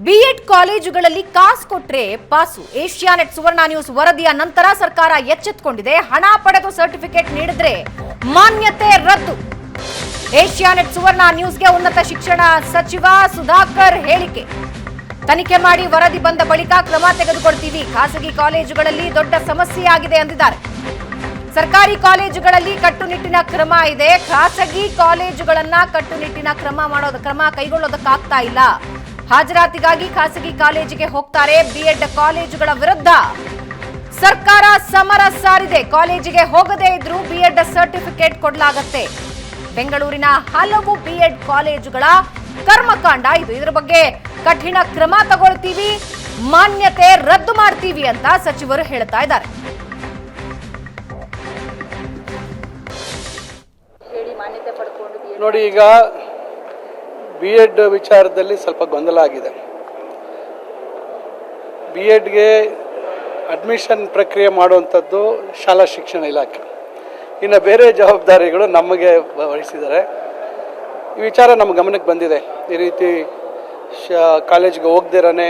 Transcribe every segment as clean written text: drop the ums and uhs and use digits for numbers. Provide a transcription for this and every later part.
B Ed ಕಾಲೇಜುಗಳಲ್ಲಿ ಕಾಸು ಕೊಟ್ರೆ ಪಾಸು. ಏಷ್ಯಾನೆಟ್ ಸುವರ್ಣ ನ್ಯೂಸ್ ವರದಿಯ ನಂತರ ಸರ್ಕಾರ ಎಚ್ಚೆತ್ತುಕೊಂಡಿದೆ. ಹಣ ಪಡೆದು ಸರ್ಟಿಫಿಕೇಟ್ ನೀಡಿದ್ರೆ ಮಾನ್ಯತೆ ರದ್ದು. ಏಷ್ಯಾನೆಟ್ ಸುವರ್ಣ ನ್ಯೂಸ್ಗೆ ಉನ್ನತ ಶಿಕ್ಷಣ ಸಚಿವ ಸುಧಾಕರ್ ಹೇಳಿಕೆ. ತನಿಖೆ ಮಾಡಿ ವರದಿ ಬಂದ ಬಳಿಕ ಕ್ರಮ ತೆಗೆದುಕೊಳ್ತೀವಿ. ಖಾಸಗಿ ಕಾಲೇಜುಗಳಲ್ಲಿ ದೊಡ್ಡ ಸಮಸ್ಯೆಯಾಗಿದೆ ಎಂದಿದ್ದಾರೆ. ಸರ್ಕಾರಿ ಕಾಲೇಜುಗಳಲ್ಲಿ ಕಟ್ಟುನಿಟ್ಟಿನ ಕ್ರಮ ಇದೆ. ಖಾಸಗಿ ಕಾಲೇಜುಗಳನ್ನ ಕಟ್ಟುನಿಟ್ಟಿನ ಕ್ರಮ ಕೈಗೊಳ್ಳೋದಕ್ಕಾಗ್ತಾ ಇಲ್ಲ. ಹಾಜರಾತಿಗಾಗಿ ಖಾಸಗಿ ಕಾಲೇಜಿಗೆ ಹೋಗ್ತಾರೆ. ಬಿಎಡ್ ಕಾಲೇಜುಗಳ ವಿರುದ್ಧ ಸರ್ಕಾರ ಸಮರ ಸಾರಿದೆ. ಕಾಲೇಜಿಗೆ ಹೋಗದೇ ಇದ್ರೂ ಬಿಎಡ್ ಸರ್ಟಿಫಿಕೇಟ್ ಕೊಡಲಾಗತ್ತೆ. ಬೆಂಗಳೂರಿನ ಹಲವು ಬಿಎಡ್ ಕಾಲೇಜುಗಳ ಕರ್ಮಕಾಂಡ ಇದು. ಇದರ ಬಗ್ಗೆ ಕಠಿಣ ಕ್ರಮ ತಗೊಳ್ತೀವಿ, ಮಾನ್ಯತೆ ರದ್ದು ಮಾಡ್ತೀವಿ ಅಂತ ಸಚಿವರು ಹೇಳ್ತಾ ಇದ್ದಾರೆ. ನೋಡಿ, ಈಗ ಬಿ ಎಡ್ ವಿಚಾರದಲ್ಲಿ ಸ್ವಲ್ಪ ಗೊಂದಲ ಆಗಿದೆ. ಬಿ ಎಡ್ಗೆ ಅಡ್ಮಿಷನ್ ಪ್ರಕ್ರಿಯೆ ಮಾಡುವಂಥದ್ದು ಶಾಲಾ ಶಿಕ್ಷಣ ಇಲಾಖೆ. ಇನ್ನು ಬೇರೆ ಜವಾಬ್ದಾರಿಗಳು ನಮಗೆ ವಹಿಸಿದ್ದಾರೆ. ಈ ವಿಚಾರ ನಮ್ಮ ಗಮನಕ್ಕೆ ಬಂದಿದೆ. ಈ ರೀತಿ ಕಾಲೇಜ್ಗೆ ಹೋಗ್ದಿರೇ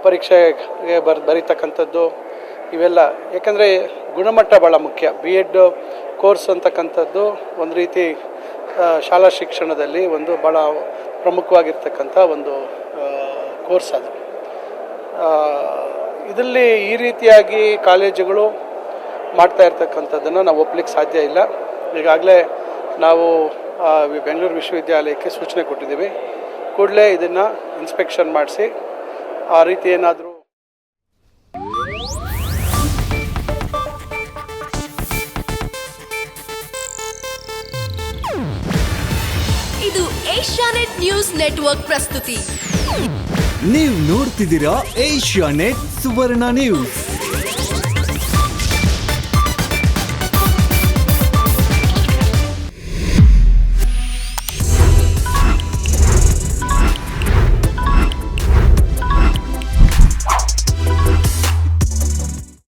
ಪರೀಕ್ಷೆಗೆ ಬರೀತಕ್ಕಂಥದ್ದು ಇವೆಲ್ಲ. ಯಾಕಂದರೆ ಗುಣಮಟ್ಟ ಭಾಳ ಮುಖ್ಯ. ಬಿ ಎಡ್ ಕೋರ್ಸ್ ಅಂತಕ್ಕಂಥದ್ದು ಒಂದು ರೀತಿ ಶಾಲಾ ಶಿಕ್ಷಣದಲ್ಲಿ ಒಂದು ಭಾಳ ಪ್ರಮುಖವಾಗಿರ್ತಕ್ಕಂಥ ಒಂದು ಕೋರ್ಸ್ ಅದು. ಇದರಲ್ಲಿ ಈ ರೀತಿಯಾಗಿ ಕಾಲೇಜುಗಳು ಮಾಡ್ತಾ ಇರ್ತಕ್ಕಂಥದ್ದನ್ನು ನಾವು ಒಪ್ಪಲಿಕ್ಕೆ ಸಾಧ್ಯ ಇಲ್ಲ. ಈಗಾಗಲೇ ನಾವು ಬೆಂಗಳೂರು ವಿಶ್ವವಿದ್ಯಾಲಯಕ್ಕೆ ಸೂಚನೆ ಕೊಟ್ಟಿದ್ದೀವಿ. ಕೂಡಲೇ ಇದನ್ನು ಇನ್ಸ್ಪೆಕ್ಷನ್ ಮಾಡಿಸಿ ಆ ರೀತಿ ಏನಾದರೂ ಇದು ಏಷ್ಯಾನೆಟ್ ನ್ಯೂಸ್ ನೆಟ್ವರ್ಕ್ ಪ್ರಸ್ತುತಿ. ನೀವು ನೋಡ್ತಿದ್ದೀರಾ ಏಷ್ಯಾನೆಟ್ ಸುವರ್ಣ ನ್ಯೂಸ್.